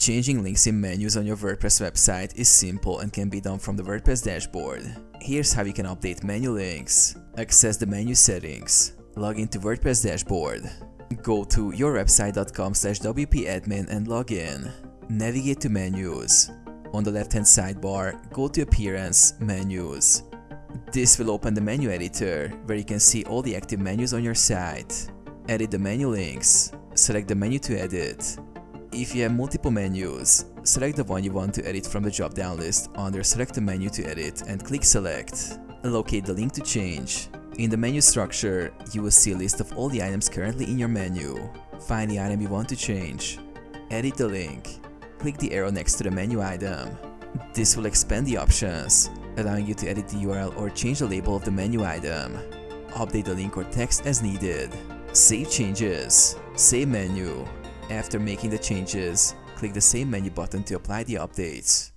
Changing links in menus on your WordPress website is simple and can be done from the WordPress dashboard. Here's how you can update menu links. Access the menu settings. Log into WordPress dashboard. Go to yourwebsite.com/wp-admin and log in. Navigate to menus. On the left-hand sidebar, go to Appearance, Menus. This will open the menu editor, where you can see all the active menus on your site. Edit the menu links. Select the menu to edit. If you have multiple menus, select the one you want to edit from the drop-down list under Select a menu to edit and click Select. Locate the link to change. In the menu structure, you will see a list of all the items currently in your menu. Find the item you want to change. Edit the link. Click the arrow next to the menu item. This will expand the options, allowing you to edit the URL or change the label of the menu item. Update the link or text as needed. Save changes. Save menu. After making the changes, click the Save Menu button to apply the updates.